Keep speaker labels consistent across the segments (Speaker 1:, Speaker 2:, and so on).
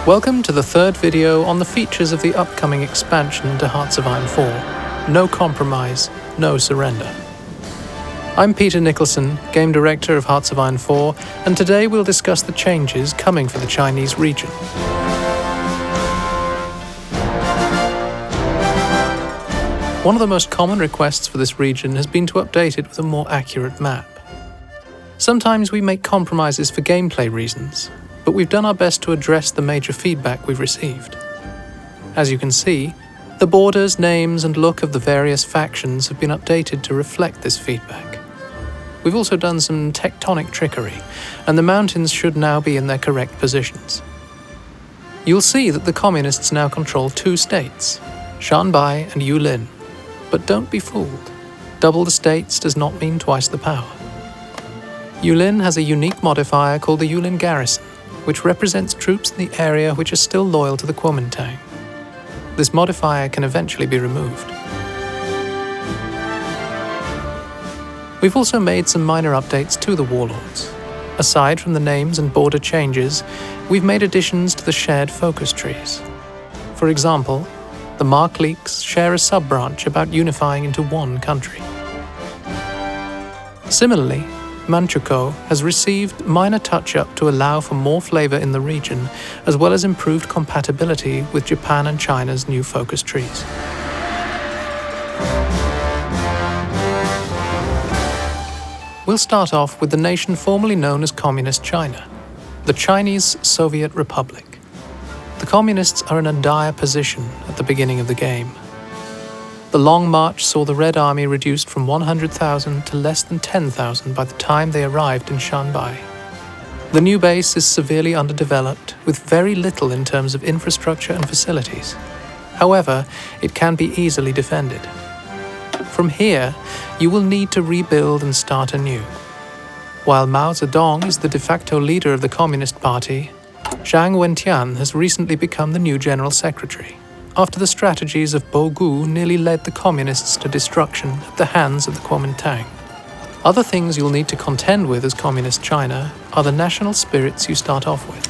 Speaker 1: Welcome to the third video on the features of the upcoming expansion to Hearts of Iron 4. No compromise, no surrender. I'm Peter Nicholson, Game Director of Hearts of Iron 4, and today we'll discuss the changes coming for the Chinese region. One of the most common requests for this region has been to update it with a more accurate map. Sometimes we make compromises for gameplay reasons, but we've done our best to address the major feedback we've received. As you can see, the borders, names, and look of the various factions have been updated to reflect this feedback. We've also done some tectonic trickery, and the mountains should now be in their correct positions. You'll see that the Communists now control two states, Shanbai and Yulin. But don't be fooled. Double the states does not mean twice the power. Yulin has a unique modifier called the Yulin Garrison, which represents troops in the area which are still loyal to the Kuomintang. This modifier can eventually be removed. We've also made some minor updates to the Warlords. Aside from the names and border changes, we've made additions to the shared focus trees. For example, the Markleeks share a sub-branch about unifying into one country. Similarly, Manchukuo has received minor touch-up to allow for more flavor in the region, as well as improved compatibility with Japan and China's new focus trees. We'll start off with the nation formerly known as Communist China, the Chinese Soviet Republic. The Communists are in a dire position at the beginning of the game. The Long March saw the Red Army reduced from 100,000 to less than 10,000 by the time they arrived in Shanbai. The new base is severely underdeveloped, with very little in terms of infrastructure and facilities. However, it can be easily defended. From here, you will need to rebuild and start anew. While Mao Zedong is the de facto leader of the Communist Party, Zhang Wentian has recently become the new General Secretary, after the strategies of Bo Gu nearly led the Communists to destruction at the hands of the Kuomintang. Other things you'll need to contend with as Communist China are the national spirits you start off with.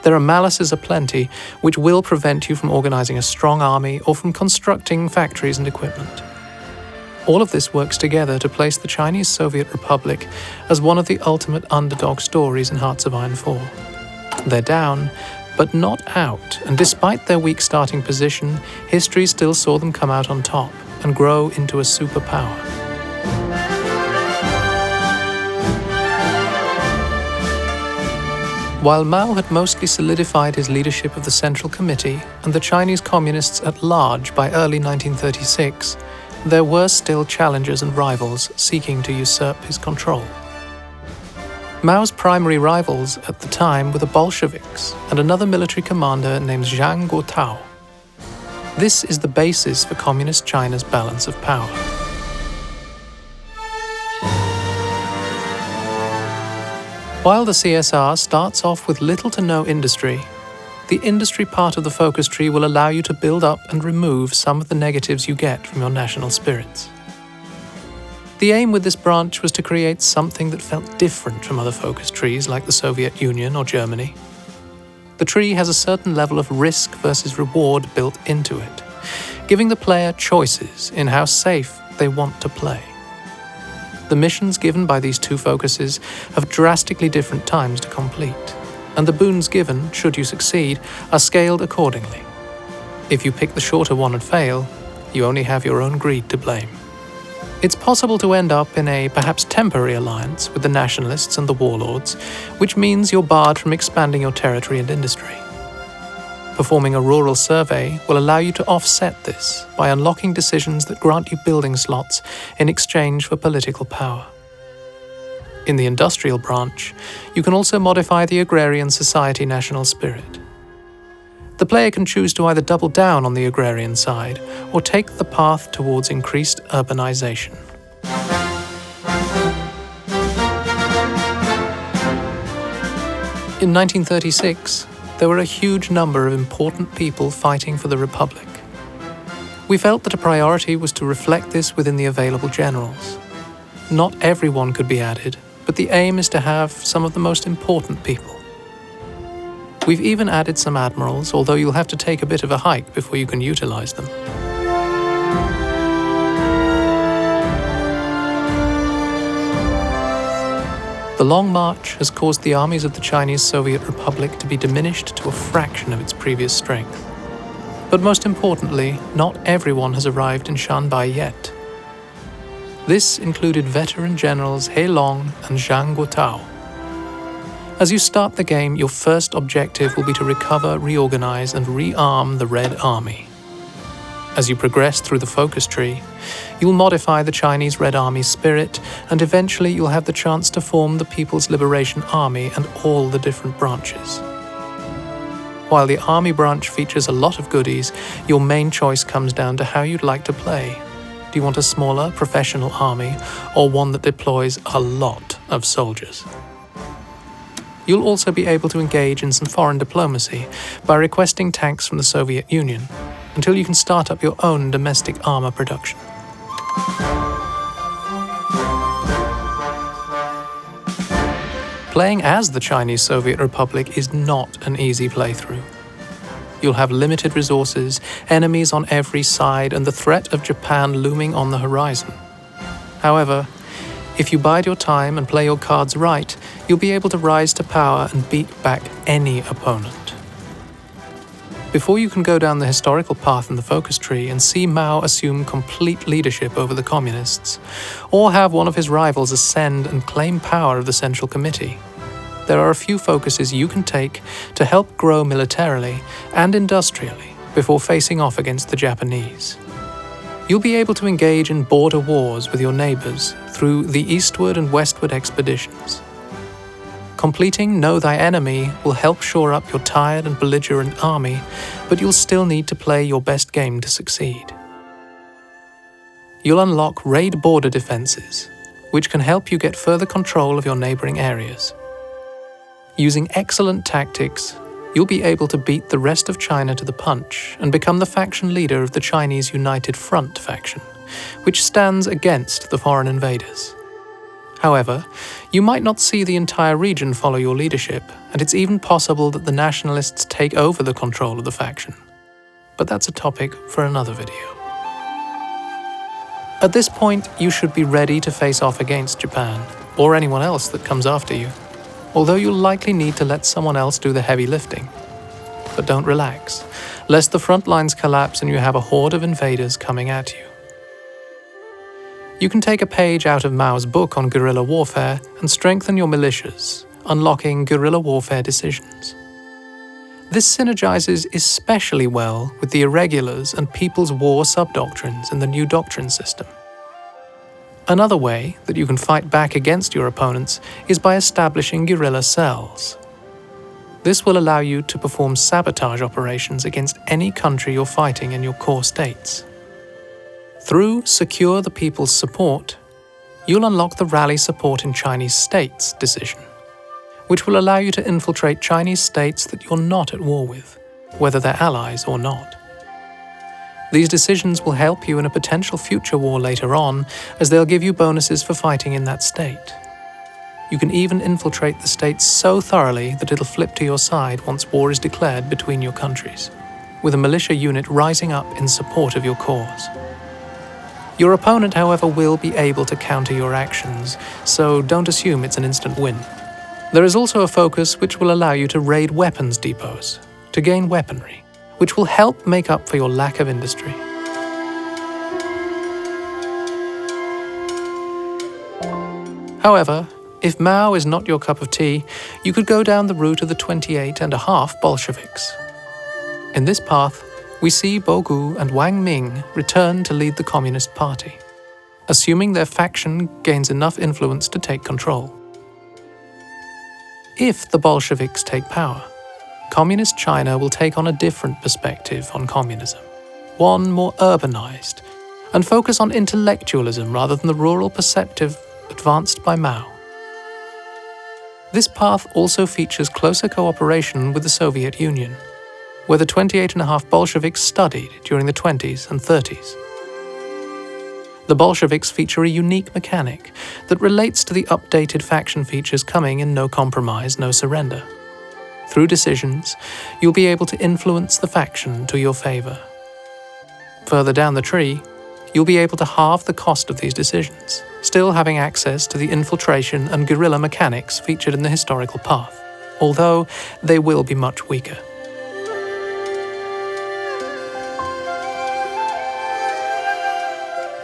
Speaker 1: There are malices aplenty which will prevent you from organizing a strong army or from constructing factories and equipment. All of this works together to place the Chinese Soviet Republic as one of the ultimate underdog stories in Hearts of Iron 4. They're down, but not out, and despite their weak starting position, history still saw them come out on top and grow into a superpower. While Mao had mostly solidified his leadership of the Central Committee and the Chinese Communists at large by early 1936, there were still challengers and rivals seeking to usurp his control. Mao's primary rivals at the time were the Bolsheviks and another military commander named Zhang Guotao. This is the basis for Communist China's balance of power. While the CSR starts off with little to no industry, the industry part of the focus tree will allow you to build up and remove some of the negatives you get from your national spirits. The aim with this branch was to create something that felt different from other focus trees like the Soviet Union or Germany. The tree has a certain level of risk versus reward built into it, giving the player choices in how safe they want to play. The missions given by these two focuses have drastically different times to complete, and the boons given, should you succeed, are scaled accordingly. If you pick the shorter one and fail, you only have your own greed to blame. It's possible to end up in a perhaps temporary alliance with the Nationalists and the Warlords, which means you're barred from expanding your territory and industry. Performing a rural survey will allow you to offset this by unlocking decisions that grant you building slots in exchange for political power. In the industrial branch, you can also modify the agrarian society national spirit. The player can choose to either double down on the agrarian side or take the path towards increased urbanization. In 1936, there were a huge number of important people fighting for the Republic. We felt that a priority was to reflect this within the available generals. Not everyone could be added, but the aim is to have some of the most important people. We've even added some admirals, although you'll have to take a bit of a hike before you can utilize them. The Long March has caused the armies of the Chinese Soviet Republic to be diminished to a fraction of its previous strength. But most importantly, not everyone has arrived in Shanbai yet. This included veteran generals He Long and Zhang Guotao. As you start the game, your first objective will be to recover, reorganize, and rearm the Red Army. As you progress through the focus tree, you'll modify the Chinese Red Army's spirit, and eventually you'll have the chance to form the People's Liberation Army and all the different branches. While the Army branch features a lot of goodies, your main choice comes down to how you'd like to play. Do you want a smaller, professional army, or one that deploys a lot of soldiers? You'll also be able to engage in some foreign diplomacy by requesting tanks from the Soviet Union, until you can start up your own domestic armor production. Playing as the Chinese Soviet Republic is not an easy playthrough. You'll have limited resources, enemies on every side, and the threat of Japan looming on the horizon. However, if you bide your time and play your cards right, you'll be able to rise to power and beat back any opponent. Before you can go down the historical path in the focus tree and see Mao assume complete leadership over the communists, or have one of his rivals ascend and claim power of the Central Committee, there are a few focuses you can take to help grow militarily and industrially before facing off against the Japanese. You'll be able to engage in border wars with your neighbors through the eastward and westward expeditions. Completing Know Thy Enemy will help shore up your tired and belligerent army, but you'll still need to play your best game to succeed. You'll unlock Raid Border Defenses, which can help you get further control of your neighboring areas. Using excellent tactics, you'll be able to beat the rest of China to the punch and become the faction leader of the Chinese United Front faction, which stands against the foreign invaders. However, you might not see the entire region follow your leadership, and it's even possible that the nationalists take over the control of the faction. But that's a topic for another video. At this point, you should be ready to face off against Japan, or anyone else that comes after you, although you'll likely need to let someone else do the heavy lifting. But don't relax, lest the front lines collapse and you have a horde of invaders coming at you. You can take a page out of Mao's book on guerrilla warfare and strengthen your militias, unlocking guerrilla warfare decisions. This synergizes especially well with the irregulars and people's war subdoctrines in the new doctrine system. Another way that you can fight back against your opponents is by establishing guerrilla cells. This will allow you to perform sabotage operations against any country you're fighting in your core states. Through Secure the People's Support, you'll unlock the Rally Support in Chinese States decision, which will allow you to infiltrate Chinese states that you're not at war with, whether they're allies or not. These decisions will help you in a potential future war later on, as they'll give you bonuses for fighting in that state. You can even infiltrate the state so thoroughly that it'll flip to your side once war is declared between your countries, with a militia unit rising up in support of your cause. Your opponent, however, will be able to counter your actions, so don't assume it's an instant win. There is also a focus which will allow you to raid weapons depots, to gain weaponry, which will help make up for your lack of industry. However, if Mao is not your cup of tea, you could go down the route of the 28.5 Bolsheviks. In this path, we see Bogu and Wang Ming return to lead the Communist Party, assuming their faction gains enough influence to take control. If the Bolsheviks take power, Communist China will take on a different perspective on communism, one more urbanized, and focus on intellectualism rather than the rural perceptive advanced by Mao. This path also features closer cooperation with the Soviet Union, where the 28.5 Bolsheviks studied during the 20s and 30s. The Bolsheviks feature a unique mechanic that relates to the updated faction features coming in No Compromise, No Surrender. Through decisions, you'll be able to influence the faction to your favor. Further down the tree, you'll be able to halve the cost of these decisions, still having access to the infiltration and guerrilla mechanics featured in the historical path, although they will be much weaker.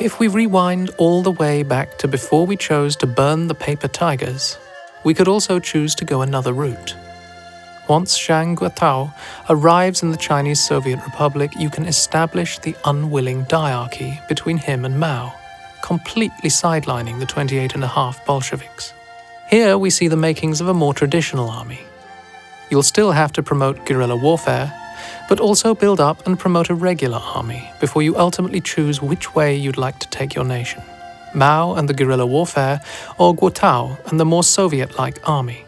Speaker 1: If we rewind all the way back to before we chose to burn the paper tigers, we could also choose to go another route. Once Chiang arrives in the Chinese Soviet Republic, you can establish the Unwilling Diarchy between him and Mao, completely sidelining the 28.5 Bolsheviks. Here we see the makings of a more traditional army. You'll still have to promote guerrilla warfare, but also build up and promote a regular army before you ultimately choose which way you'd like to take your nation: Mao and the guerrilla warfare, or Guotao and the more Soviet-like army.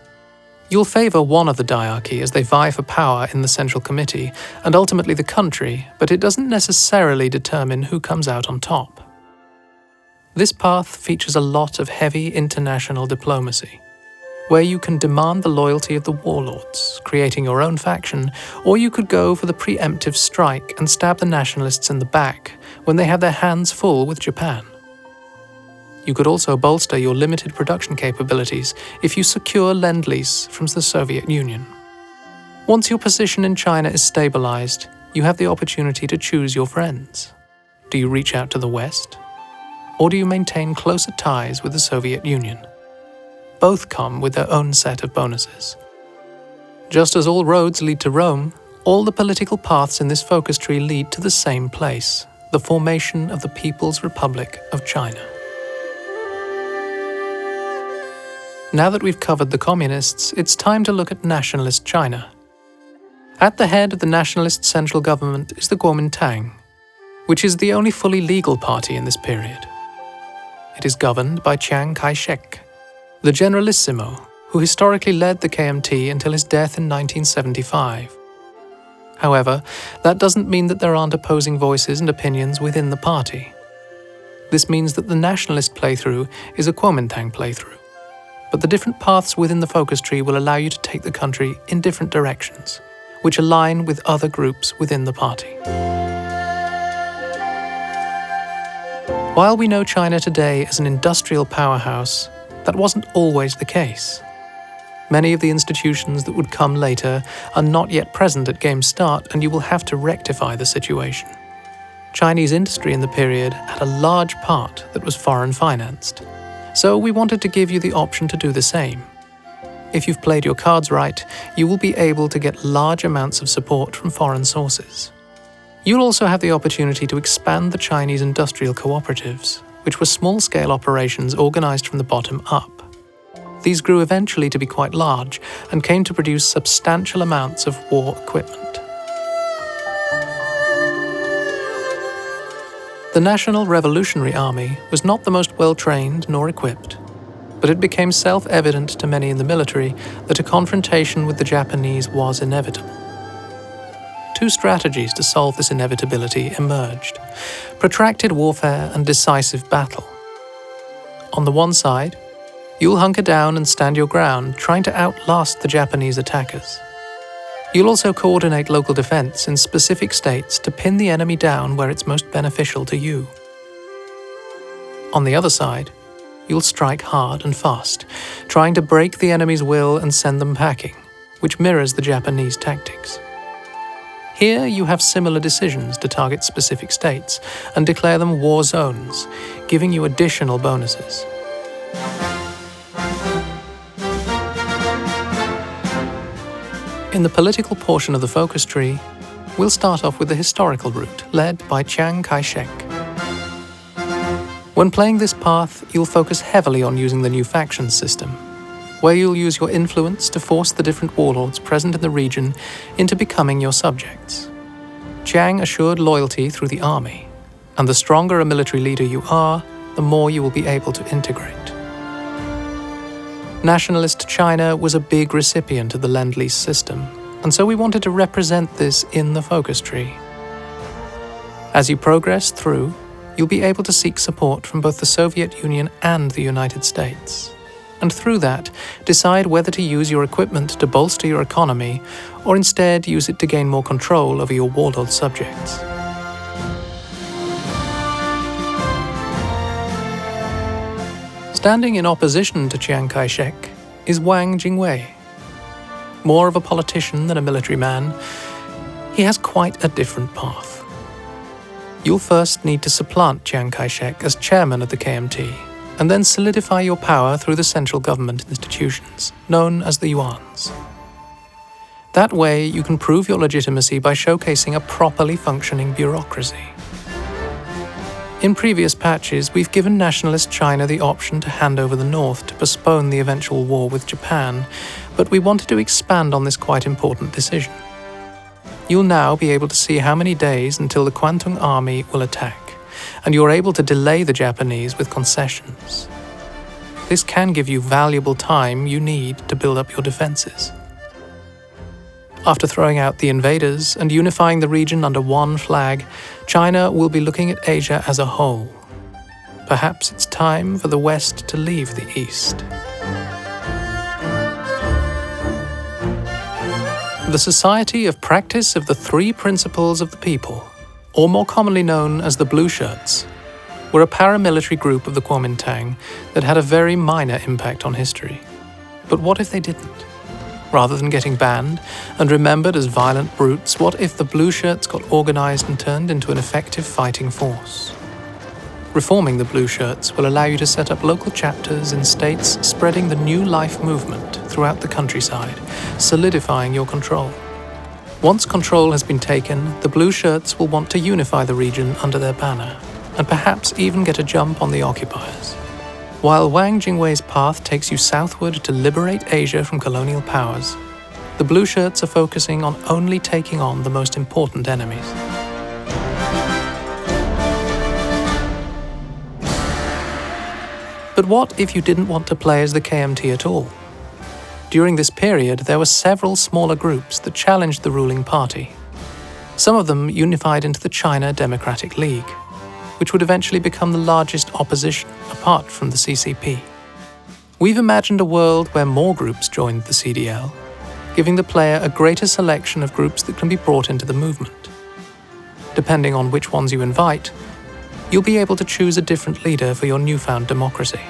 Speaker 1: You'll favor one of the diarchy as they vie for power in the Central Committee and ultimately the country, but it doesn't necessarily determine who comes out on top. This path features a lot of heavy international diplomacy, where you can demand the loyalty of the Warlords, creating your own faction, or you could go for the preemptive strike and stab the nationalists in the back when they have their hands full with Japan. You could also bolster your limited production capabilities if you secure Lend-Lease from the Soviet Union. Once your position in China is stabilized, you have the opportunity to choose your friends. Do you reach out to the West? Or do you maintain closer ties with the Soviet Union? Both come with their own set of bonuses. Just as all roads lead to Rome, all the political paths in this focus tree lead to the same place: the formation of the People's Republic of China. Now that we've covered the communists, it's time to look at Nationalist China. At the head of the nationalist central government is the Kuomintang, which is the only fully legal party in this period. It is governed by Chiang Kai-Shek, the Generalissimo, who historically led the KMT until his death in 1975. However, that doesn't mean that there aren't opposing voices and opinions within the party. This means that the nationalist playthrough is a Kuomintang playthrough, but the different paths within the focus tree will allow you to take the country in different directions, which align with other groups within the party. While we know China today as an industrial powerhouse, that wasn't always the case. Many of the institutions that would come later are not yet present at game's start, and you will have to rectify the situation. Chinese industry in the period had a large part that was foreign financed, so we wanted to give you the option to do the same. If you've played your cards right, you will be able to get large amounts of support from foreign sources. You'll also have the opportunity to expand the Chinese industrial cooperatives, which were small-scale operations organized from the bottom up. These grew eventually to be quite large and came to produce substantial amounts of war equipment. The National Revolutionary Army was not the most well-trained nor equipped, but it became self-evident to many in the military that a confrontation with the Japanese was inevitable. Two strategies to solve this inevitability emerged: protracted warfare and decisive battle. On the one side, you'll hunker down and stand your ground, trying to outlast the Japanese attackers. You'll also coordinate local defense in specific states to pin the enemy down where it's most beneficial to you. On the other side, you'll strike hard and fast, trying to break the enemy's will and send them packing, which mirrors the Japanese tactics. Here you have similar decisions to target specific states and declare them war zones, giving you additional bonuses. In the political portion of the focus tree, we'll start off with the historical route, led by Chiang Kai-Shek. When playing this path, you'll focus heavily on using the new faction system, where you'll use your influence to force the different warlords present in the region into becoming your subjects. Chiang assured loyalty through the army, and the stronger a military leader you are, the more you will be able to integrate. Nationalist China was a big recipient of the Lend-Lease system, and so we wanted to represent this in the focus tree. As you progress through, you'll be able to seek support from both the Soviet Union and the United States. and through that, decide whether to use your equipment to bolster your economy, or instead use it to gain more control over your warlord subjects. Standing in opposition to Chiang Kai-Shek is Wang Jingwei. More of a politician than a military man, he has quite a different path. You'll first need to supplant Chiang Kai-Shek as chairman of the KMT, and then solidify your power through the central government institutions, known as the yuans. That way, you can prove your legitimacy by showcasing a properly functioning bureaucracy. In previous patches, we've given Nationalist China the option to hand over the north to postpone the eventual war with Japan, but we wanted to expand on this quite important decision. You'll now be able to see how many days until the Kwantung army will attack, and you're able to delay the Japanese with concessions. This can give you valuable time you need to build up your defenses. After throwing out the invaders and unifying the region under one flag, China will be looking at Asia as a whole. Perhaps it's time for the West to leave the East. The Society of Practice of the Three Principles of the People, or more commonly known as the Blue Shirts, were a paramilitary group of the Kuomintang that had a very minor impact on history. But what if they didn't? Rather than getting banned and remembered as violent brutes, what if the Blue Shirts got organized and turned into an effective fighting force? Reforming the Blue Shirts will allow you to set up local chapters in states spreading the New Life movement throughout the countryside, solidifying your control. Once control has been taken, the Blue Shirts will want to unify the region under their banner, and perhaps even get a jump on the occupiers. While Wang Jingwei's path takes you southward to liberate Asia from colonial powers, the Blue Shirts are focusing on only taking on the most important enemies. But what if you didn't want to play as the KMT at all? During this period, there were several smaller groups that challenged the ruling party. Some of them unified into the China Democratic League, which would eventually become the largest opposition apart from the CCP. We've imagined a world where more groups joined the CDL, giving the player a greater selection of groups that can be brought into the movement. Depending on which ones you invite, you'll be able to choose a different leader for your newfound democracy.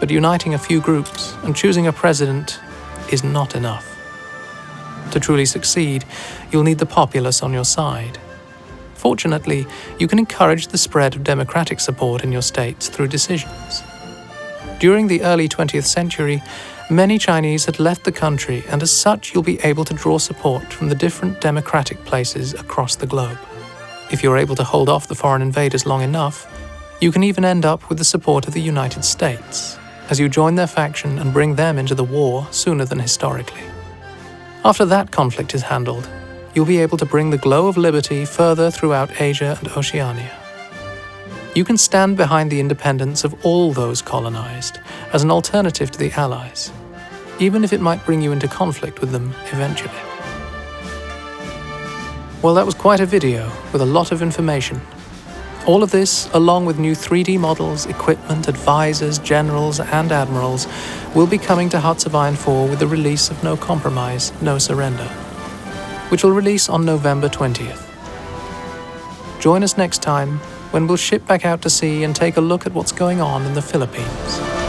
Speaker 1: But uniting a few groups and choosing a president is not enough. To truly succeed, you'll need the populace on your side. Fortunately, you can encourage the spread of democratic support in your states through decisions. During the early 20th century, many Chinese had left the country, and as such you'll be able to draw support from the different democratic places across the globe. If you're able to hold off the foreign invaders long enough, you can even end up with the support of the United States, as you join their faction and bring them into the war sooner than historically. After that conflict is handled, you'll be able to bring the glow of liberty further throughout Asia and Oceania. You can stand behind the independence of all those colonized as an alternative to the Allies, even if it might bring you into conflict with them eventually. Well, that was quite a video with a lot of information. All of this, along with new 3D models, equipment, advisors, generals, and admirals, will be coming to Hearts of Iron 4 with the release of No Compromise, No Surrender, which will release on November 20th. Join us next time when we'll ship back out to sea and take a look at what's going on in the Philippines.